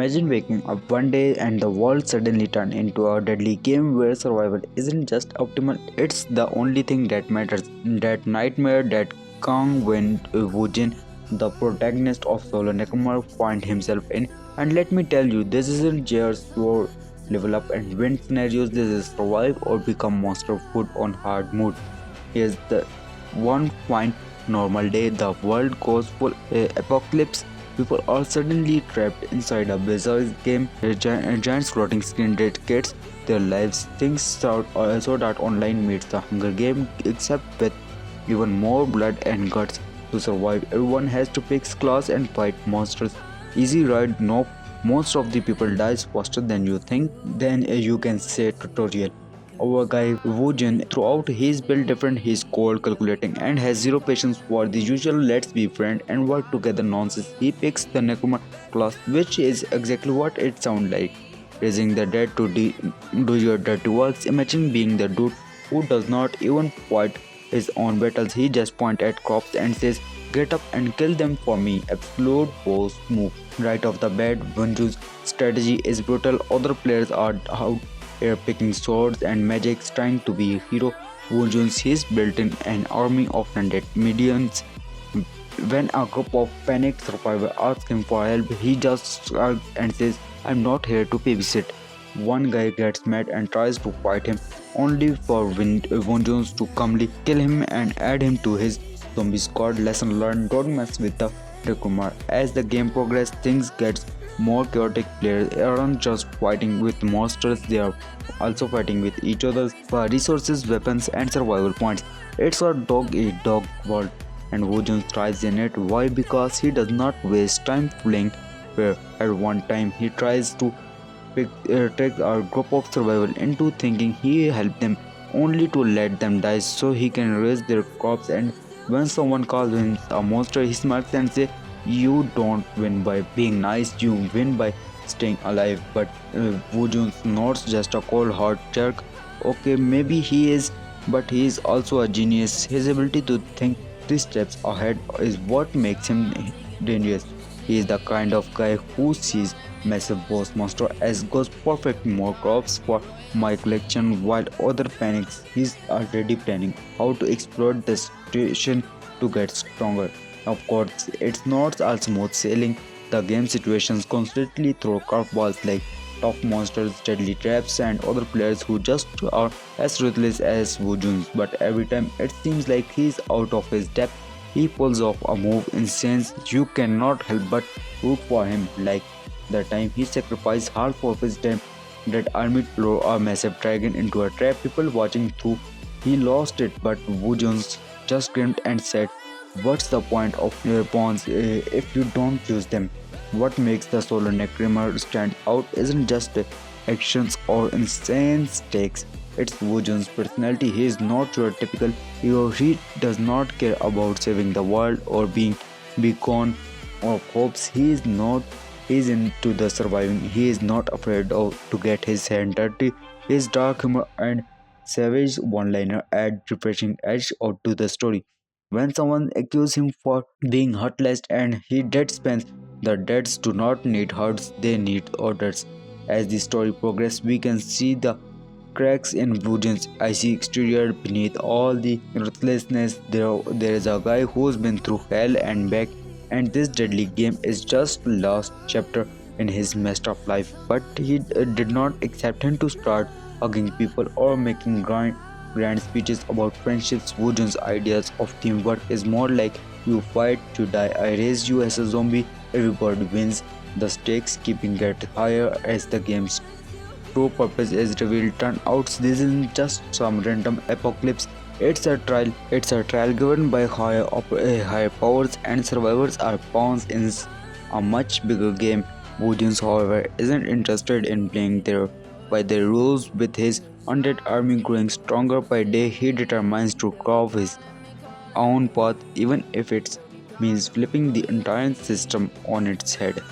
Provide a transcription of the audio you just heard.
Imagine waking up one day and the world suddenly turned into a deadly game where survival isn't just optimal, it's the only thing that matters. That nightmare that Kang when Wujin, the protagonist of Solo Necromer, find himself in. And let me tell you, this isn't just for level up and win scenarios, this is survive or become monster food on hard mood. Here's the one fine normal day, the world goes full apocalypse. People are suddenly trapped inside a bizarre game. A giant floating screen dedicates their lives. Things start so that online meets the Hunger Game, except with even more blood and guts. To survive, everyone has to pick class and fight monsters. Easy ride? No. Most of the people dies faster than you think. Then you can say tutorial. Our guy Wujin, throughout he's built different, he's cold, calculating, and has zero patience for the usual let's be friend and work together nonsense. He picks the Necromer class, which is exactly what it sounds like. Raising the dead to do your dirty works. Imagine being the dude who does not even fight his own battles. He just points at crops and says, "Get up and kill them for me." Absolute boss move. Right off the bat, Bunju's strategy is brutal. Other players are out here picking swords and magics, trying to be a hero. Wujun's he's built in an army of undead minions. When a group of panicked survivors ask him for help, he just shrugs and says, "I'm not here to babysit." One guy gets mad and tries to fight him, only for Wunjuns to calmly kill him and add him to his zombie squad. Lesson learned: don't mess with the Necromer. As the game progresses, things get more chaotic. Players aren't just fighting with monsters, they are also fighting with each other for resources, weapons, and survival points. It's a dog eat dog world, and Wojun thrives in it. Why? Because he does not waste time playing fair. At one time, he tries to trick our group of survival into thinking he helped them, only to let them die so he can raise their crops. And when someone calls him a monster, he smirks and says, "You don't win by being nice, you win by staying alive." But Wujun's not just a cold hard jerk. Okay, maybe he is, but he is also a genius. His ability to think 3 steps ahead is what makes him dangerous. He is the kind of guy who sees massive boss monster as goes perfect more crops for my collection, while other panics. He's already planning how to exploit the situation to get stronger. Of course, it's not all smooth sailing. The game situations constantly throw curveballs like tough monsters, deadly traps, and other players who just are as ruthless as Wujun's. But every time it seems like he's out of his depth, he pulls off a move in sense you cannot help but root for him. Like the time he sacrificed half of his dead army to throw a massive dragon into a trap. People watching through, he lost it, but Wujun's just grinned and said, "What's the point of your pawns if you don't use them?" What makes the solo Necromer stand out isn't just the actions or insane stakes, it's Wujun's personality. He is not your typical hero. He does not care about saving the world or being beacon of hopes. He's into the surviving. He is not afraid to get his hand dirty. His dark humor and savage one-liner add refreshing edge to the story. When someone accuses him for being heartless and he deadspans, the deads do not need hearts, they need orders. As the story progresses, we can see the cracks in Wujin's icy exterior. Beneath all the ruthlessness, there is a guy who's been through hell and back, and this deadly game is just last chapter in his messed up life. But he did not accept him to start hugging people or making grand speeches about friendships. Wujun's ideas of teamwork is more like you fight to die, I raise you as a zombie, everybody wins. The stakes keeping get higher as the game's true purpose is revealed. Turn out this isn't just some random apocalypse. It's a trial given by higher powers, and survivors are pawns in a much bigger game. Wujins, however, isn't interested in playing by their rules. With his undead army growing stronger by day, he determines to carve his own path, even if it means flipping the entire system on its head.